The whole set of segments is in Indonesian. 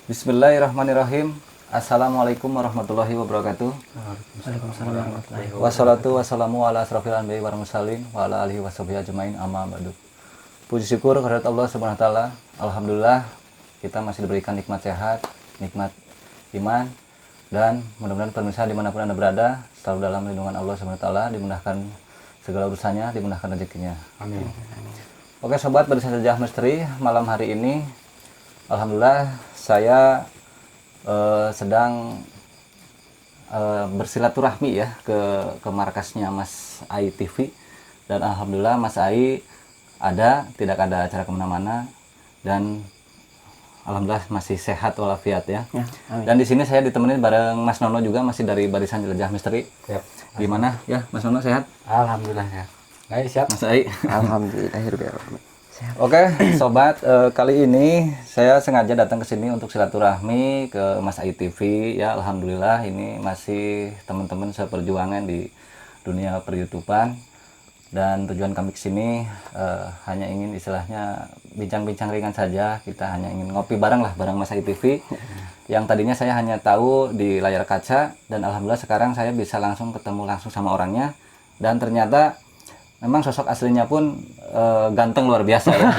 Bismillahirrahmanirrahim. Assalamualaikum warahmatullahi wabarakatuh. Waalaikumsalam warahmatullahi wabarakatuh. Wassalatu wassalamu ala asrofil anbiya'i wal mursalin wa ala alihi washabihi ajmain amma ba'du. Puji syukur kehadirat Allah Subhanahu wa taala. Alhamdulillah kita masih diberikan nikmat sehat, nikmat iman, dan mudah-mudahan pemirsa dimanapun Anda berada selalu dalam lindungan Allah Subhanahu wa taala, dimudahkan segala urusannya, dimudahkan rezekinya. Amin. Oke sobat Barisan Sejarah Misteri, malam hari ini alhamdulillah saya sedang bersilaturahmi ya ke markasnya Mas Ai TV, dan alhamdulillah Mas Ai tidak ada acara kemana-mana, dan alhamdulillah masih sehat walafiat ya. Amin. Dan di sini saya ditemenin bareng Mas Nono juga, masih dari Barisan Jelajah Misteri. Siap. Gimana ya Mas Nono, sehat? Alhamdulillah ya. Baik, siap. Mas Ai. Alhamdulillahirobbilalamin. Sehat. Oke, sobat, kali ini saya sengaja datang ke sini untuk silaturahmi ke Mas Ai TV ya. Alhamdulillah ini masih teman-teman seperjuangan di dunia per-YouTubean, dan tujuan kami ke sini hanya ingin istilahnya bincang-bincang ringan saja. Kita hanya ingin ngopi bareng lah bareng Mas Ai TV. Yang tadinya saya hanya tahu di layar kaca, dan alhamdulillah sekarang saya bisa ketemu langsung sama orangnya, dan ternyata memang sosok aslinya pun ganteng luar biasa ya.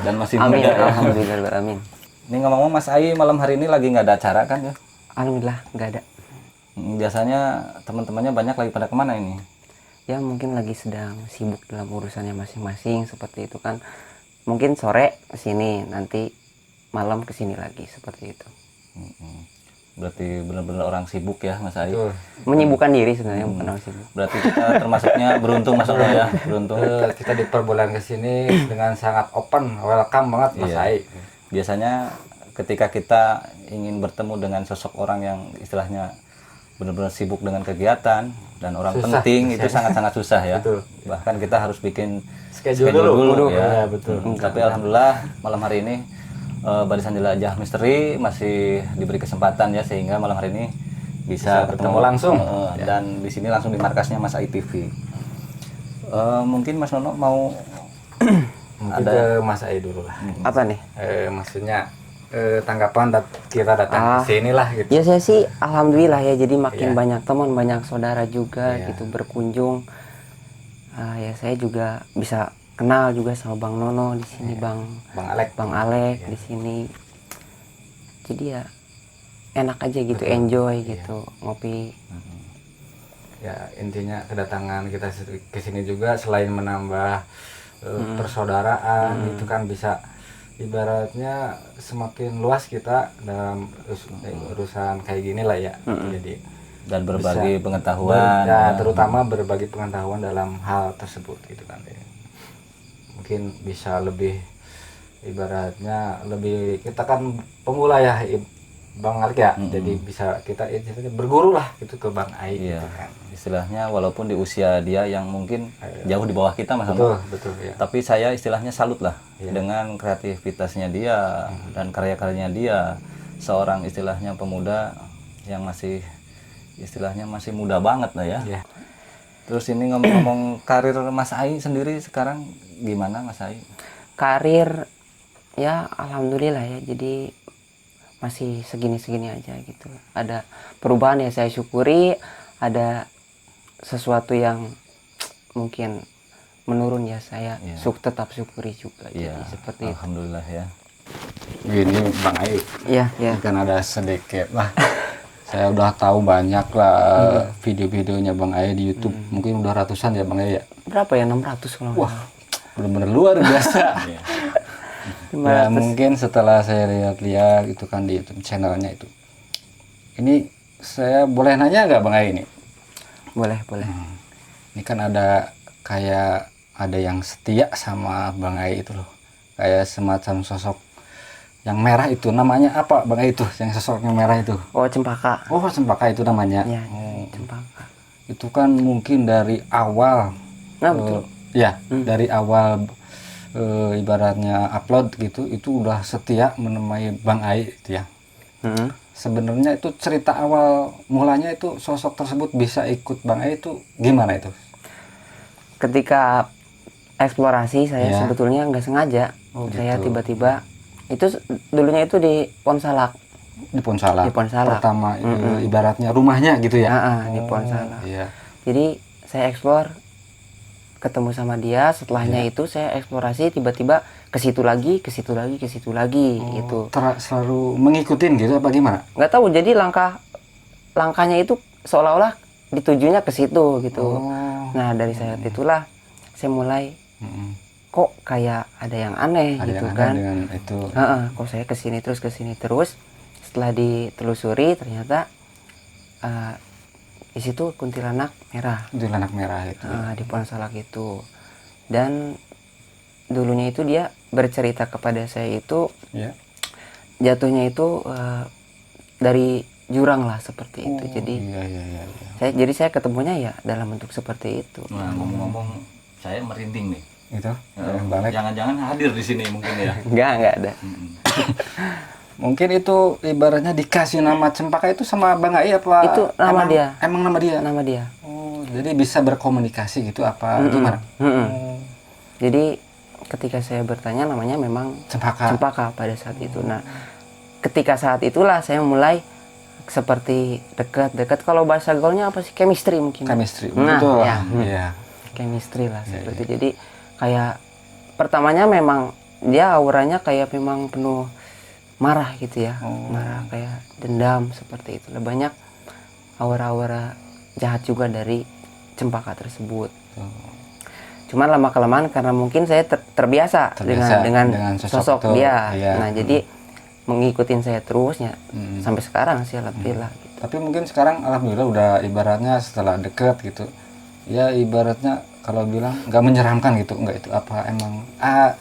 Dan masih Amin. muda ya. Alhamdulillah, amin. Ini ngomong-ngomong Mas Ai malam hari ini lagi nggak ada acara kan ya? Alhamdulillah nggak ada. Biasanya teman-temannya banyak lagi pada kemana ini? Ya mungkin lagi sedang sibuk dalam urusannya masing-masing seperti itu kan. Mungkin sore kesini, nanti malam kesini lagi seperti itu. Berarti benar-benar orang sibuk ya Mas Ai. Betul. Menyibukkan diri sebenarnya, bukan orang sibuk. Berarti kita termasuknya beruntung Mas Nono ya, beruntung. Kita diperbolehkan ke sini dengan sangat open, welcome banget Mas Iya. Ai. Biasanya ketika kita ingin bertemu dengan sosok orang yang istilahnya benar-benar sibuk dengan kegiatan dan orang Susah. penting, itu sangat-sangat susah ya. Betul. Bahkan kita harus bikin Schedule dulu. ya. Ya, betul. Tapi alhamdulillah malam hari ini Barisan Jelajah Misteri masih diberi kesempatan ya, sehingga malam hari ini bisa bertemu langsung. Dan di sini langsung di markasnya Mas Ai TV. Mungkin Mas Nono mau Mungkin ke Mas Ai dulu lah. Apa nih? Maksudnya tanggapan kita datang ke sini lah gitu. Ya saya sih alhamdulillah ya, jadi makin Iya. banyak teman, banyak saudara juga Iya. gitu berkunjung. Ya saya juga bisa kenal juga sama Bang Nono di sini, Bang Bang Alek. di sini. Jadi ya enak aja gitu, enjoy gitu, ngopi. Ya intinya kedatangan kita ke sini juga selain menambah persaudaraan, itu kan bisa ibaratnya semakin luas kita dalam urusan kayak gini lah ya. Jadi dan berbagi bisa pengetahuan ya, terutama berbagi pengetahuan dalam hal tersebut gitu kan ya. Mungkin bisa lebih ibaratnya lebih, kita kan pemula ya Bang Alek ya, jadi bisa kita berguru lah gitu ke Bang Ai Iya, gitu kan. istilahnya walaupun di usia dia yang mungkin jauh di bawah kita Mas Betul, Nono, betul ya. tapi saya istilahnya salut lah Iya. dengan kreativitasnya dia dan karya-karyanya dia, seorang istilahnya pemuda yang masih istilahnya masih muda banget lah ya. Iya. Terus ini ngomong-ngomong karir Mas Ai sendiri sekarang gimana Mas Ai? Karir ya alhamdulillah ya, jadi masih segini-segini aja gitu. Ada perubahan ya saya syukuri, ada sesuatu yang mungkin menurun ya saya Iya. tetap syukuri juga. Iya, Jadi seperti itu. alhamdulillah ya. Gini Bang Ai, Iya, ya. kan ada sedikit lah. Saya udah tahu banyak lah video-videonya Bang Ai di YouTube. Mungkin udah ratusan ya Bang Ai ya. Berapa ya, 600 kalau nggak Wah, salah. benar-benar luar biasa. Iya. Ya mungkin setelah saya lihat-lihat itu kan di YouTube channelnya itu. Ini saya boleh nanya nggak Bang Ai ini? Boleh, boleh. Ini kan ada kayak ada yang setia sama Bang Ai itu loh. Kayak semacam sosok yang merah itu, namanya apa Bang Ai itu? Yang sosok yang merah itu? Oh, cempaka. Oh, cempaka itu namanya. Ya, Oh, cempaka. itu kan mungkin dari awal. Nah, betul. Ya, dari awal ibaratnya upload gitu, itu udah setia menemani Bang Ai itu ya. Sebenarnya itu cerita awal mulanya itu sosok tersebut bisa ikut Bang Ai itu gimana itu? Ketika eksplorasi saya Ya. sebetulnya nggak sengaja. Oh, Saya gitu. tiba-tiba itu dulunya itu di Ponsalak. Di Pohon Salak. Di Pohon Salak. Pertama ibaratnya rumahnya gitu ya. Di Pohon Salak. Iya. Jadi saya explore, ketemu sama dia, setelahnya Iya. itu saya eksplorasi, tiba-tiba ke situ lagi gitu. Selalu ngikutin gitu apa gimana? Nggak tahu, jadi langkahnya itu seolah-olah ditujunya ke situ gitu. Nah, dari saat itulah saya mulai kok kayak ada yang aneh Ada gitu yang kan. aneh dengan itu. Kok saya kesini terus. Setelah ditelusuri ternyata di situ kuntilanak merah. Kuntilanak merah itu. Di Pohon Salak itu. Dan dulunya itu dia bercerita kepada saya itu Ya. jatuhnya itu dari jurang lah seperti itu. Jadi Iya. saya ketemunya ya dalam bentuk seperti itu. Nah, ngomong-ngomong, saya merinding nih. Itu. Bang Lek. Jangan-jangan hadir di sini mungkin ya. Enggak ada. Mungkin itu ibaratnya dikasih nama Cempaka itu sama Bang Ai apa? Itu nama dia. Emang nama dia. Nama dia. Oh, jadi bisa berkomunikasi gitu apa gimana? Jadi ketika saya bertanya namanya memang Cempaka pada saat itu. Nah, ketika saat itulah saya mulai seperti dekat. Kalau bahasa gaulnya apa sih? Chemistry mungkin. Chemistry. Nah, Betul. ya. Iya. Chemistry lah seperti itu. Jadi kayak pertamanya memang dia auranya kayak memang penuh marah gitu ya. Marah kayak dendam seperti itu. Banyak aura-aura jahat juga dari Cempaka tersebut. Cuman lama-kelamaan karena mungkin saya terbiasa dengan sosok dia. Iya. Nah, jadi mengikutin saya terusnya sampai sekarang sih alhamdulillah gitu. Tapi mungkin sekarang alhamdulillah udah ibaratnya setelah deket gitu. Ya ibaratnya kalau bilang nggak menyeramkan gitu, nggak itu apa emang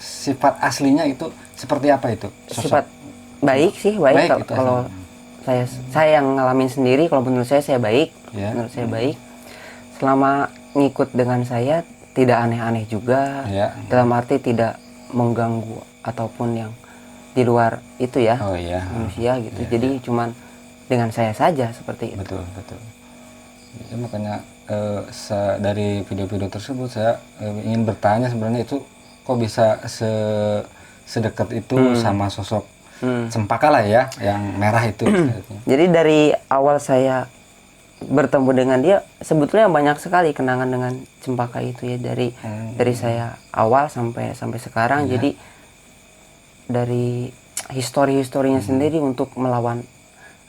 sifat aslinya itu seperti apa itu? Sifat baik sih, baik itu kalau saya yang ngalamin sendiri, kalau menurut saya baik. Ya. Menurut saya baik. Selama ngikut dengan saya tidak aneh-aneh juga. Ya. Dalam arti tidak mengganggu ataupun yang di luar itu ya. Oh iya. Manusia gitu. Ya, Jadi cuman dengan saya saja seperti itu. Betul. Ya, makanya dari video-video tersebut saya ingin bertanya sebenarnya itu kok bisa sedekat itu sama sosok Cempaka lah ya, yang merah itu. Jadi dari awal saya bertemu dengan dia sebetulnya banyak sekali kenangan dengan Cempaka itu ya, dari saya awal sampai sekarang. Iya. Jadi dari historinya sendiri untuk melawan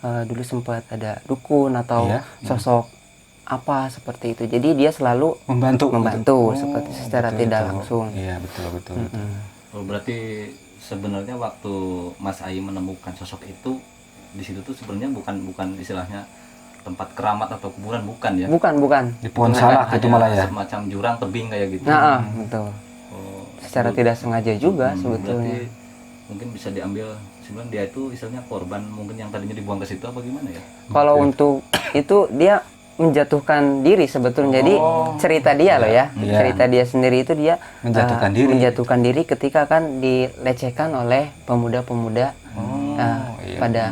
dulu sempat ada dukun atau Iya. sosok apa seperti itu. Jadi dia selalu membantu seperti secara tidak langsung. Iya, betul. Oh, berarti sebenarnya waktu Mas Ai menemukan sosok itu di situ tuh sebenarnya bukan istilahnya tempat keramat atau kuburan, bukan ya? Bukan. Di Pohon Salak itu malah ya. Semacam jurang tebing kayak gitu. Nah, betul. Oh, Secara tidak sengaja juga sebetulnya. Berarti mungkin bisa diambil sebenarnya dia itu istilahnya korban mungkin yang tadinya dibuang ke situ apa gimana ya? Kalau untuk itu dia menjatuhkan diri sebetulnya. Jadi cerita dia loh ya. Iya. Cerita dia sendiri itu dia menjatuhkan diri. ketika kan dilecehkan oleh pemuda-pemuda pada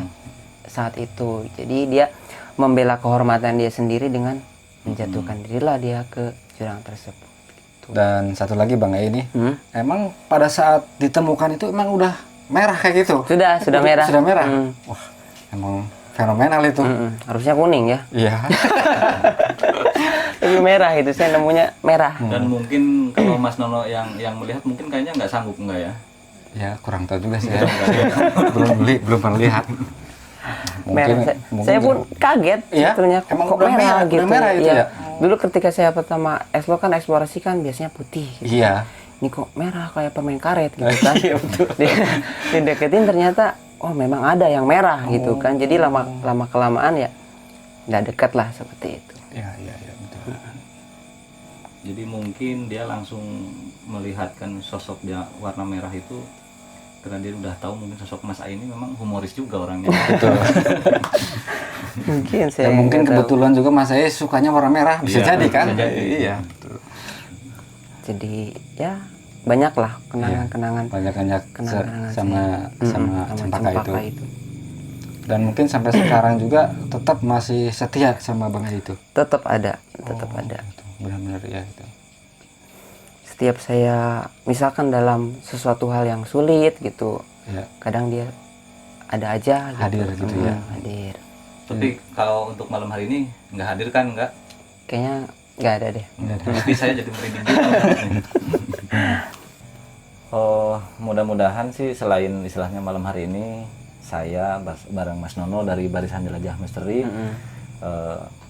saat itu. Jadi dia membela kehormatan dia sendiri dengan menjatuhkan dirilah dia ke jurang tersebut. Dan satu lagi Bang Ai ini, emang pada saat ditemukan itu emang udah merah kayak gitu? Sudah merah. Sudah merah. Wah, emang fenomenal itu. Harusnya kuning ya. Iya. Tapi merah itu, saya nemunya merah. Dan mungkin kalau Mas Nono yang melihat mungkin kayaknya nggak sanggup enggak ya? Ya kurang tahu juga sih ya. belum pernah lihat. Merah. Saya pun kaget Iya? sebetulnya Emang kok udah merah udah gitu. merah itu ya? Dulu ketika saya pertama eksplorasi kan biasanya putih gitu. Iya. Ini kok merah kayak permen karet gitu kan. Iya, betul. Dideketin ternyata oh memang ada yang merah gitu kan. Jadi lama kelamaan ya nggak dekat lah seperti itu. Iya, betul. Jadi mungkin dia langsung melihatkan sosok dia warna merah itu karena dia udah tahu mungkin sosok Mas Ai ini memang humoris juga orangnya. Betul. Mungkin saya Ya, mungkin nggak tahu. kebetulan juga Mas Ai sukanya warna merah, bisa Iya, jadi kan? bisa jadi. Iya, betul. Jadi ya banyak lah kenangan-kenangan Banyak kenangan sama Cempaka itu. itu. Dan mungkin sampai sekarang juga tetap masih setia sama Bang Ai itu. Tetap ada. Benar-benar ya itu. Setiap saya misalkan dalam sesuatu hal yang sulit gitu, Iya. kadang dia ada aja gitu. Hadir gitu ya. Hadir. Tapi kalau untuk malam hari ini nggak hadir kan nggak? Kayaknya nggak ada deh. Tapi saya jadi merinding gitu. Oh, mudah-mudahan sih selain istilahnya malam hari ini saya bareng Mas Nono dari Barisan Jelajah Misteri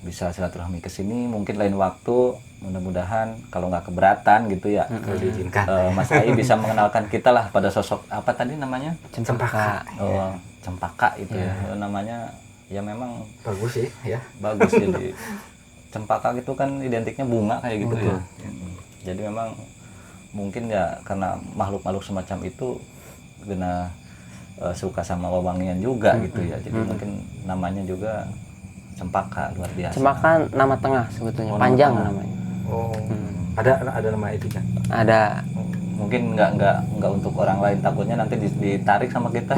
bisa silaturahmi ke sini. Mungkin lain waktu, mudah-mudahan kalau nggak keberatan gitu ya, Kalau diizinkan. Mas Ai bisa mengenalkan kita lah pada sosok apa tadi namanya? Cempaka. Oh, Cempaka itu ya namanya. Ya memang Bagus sih ya. bagus jadi cempaka gitu kan identiknya bunga kayak gitu ya. Jadi memang mungkin ya karena makhluk-makhluk semacam itu kena suka sama wewangian juga gitu ya. Jadi mungkin namanya juga cempaka, luar biasa. Cempaka nama tengah sebetulnya, Oh, panjang nama tengah. namanya. Oh. Ada nama itu kan? Ada. Mungkin nggak untuk orang lain, takutnya nanti ditarik sama kita.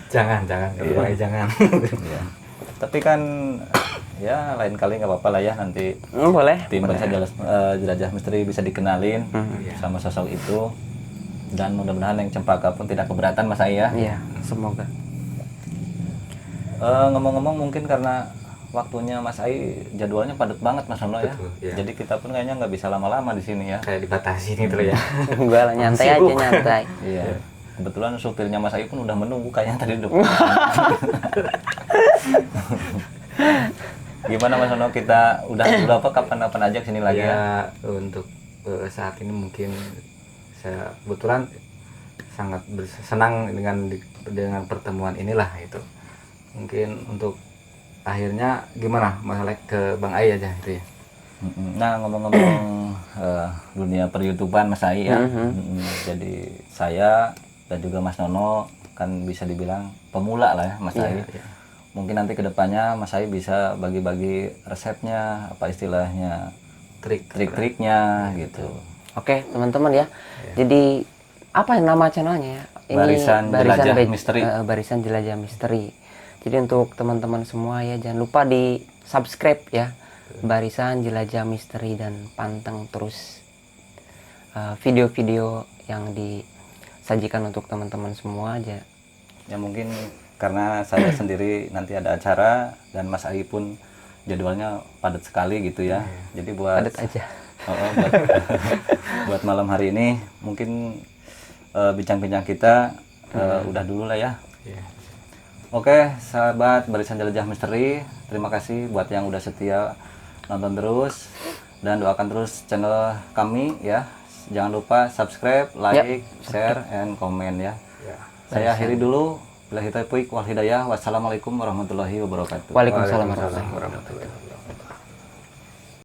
Jangan. Iya. Jangan. Iya. Tapi kan ya lain kali nggak apa-apa lah ya, nanti Boleh. tim Barisan Jelajah Misteri bisa dikenalin sama sosok itu, dan mudah-mudahan yang cempaka pun tidak keberatan Mas Ai ya. Iya, semoga. Ngomong-ngomong mungkin karena waktunya Mas Ai jadwalnya padat banget Mas Nono ya. Betul, iya. Jadi kita pun kayaknya nggak bisa lama-lama di sini ya. Kayak dibatasi nih tuh ya. Enggak lah, nyantai aja, Sibuk. nyantai. Iya. Kebetulan supirnya Mas Ai pun udah menunggu kayaknya tadi di depan. Gimana Mas Nono, kita udah apa kapan-kapan aja kesini lagi ya? Ya untuk saat ini mungkin saya kebetulan sangat senang dengan pertemuan inilah itu. Mungkin untuk akhirnya gimana Mas Alek ke Bang Ai aja itu ya. Nah, ngomong-ngomong dunia per-YouTubean Mas Ai ya. Jadi saya dan juga Mas Nono kan bisa dibilang pemula lah ya Mas Ai. Iya. Mungkin nanti kedepannya Mas Ai bisa bagi-bagi resepnya, apa istilahnya, trik-triknya gitu. Oke, teman-teman ya. Jadi apa nama channelnya ya? Barisan Jelajah Be- Misteri. Barisan Jelajah Misteri. Jadi untuk teman-teman semua ya, jangan lupa di subscribe ya, Barisan Jelajah Misteri, dan panteng terus video-video yang disajikan untuk teman-teman semua aja. Ya mungkin karena saya sendiri nanti ada acara dan Mas Ai pun jadwalnya padat sekali gitu ya. Jadi buat Padat aja. buat malam hari ini mungkin bincang-bincang kita udah dulu lah ya. Iya. Oke, sahabat Barisan Jelajah Misteri, terima kasih buat yang udah setia nonton terus dan doakan terus channel kami ya. Jangan lupa subscribe, like, share, and comment ya. Saya akhiri dulu. Billahi taufiq wal hidayah. Wassalamualaikum warahmatullahi wabarakatuh. Waalaikumsalam warahmatullahi wabarakatuh.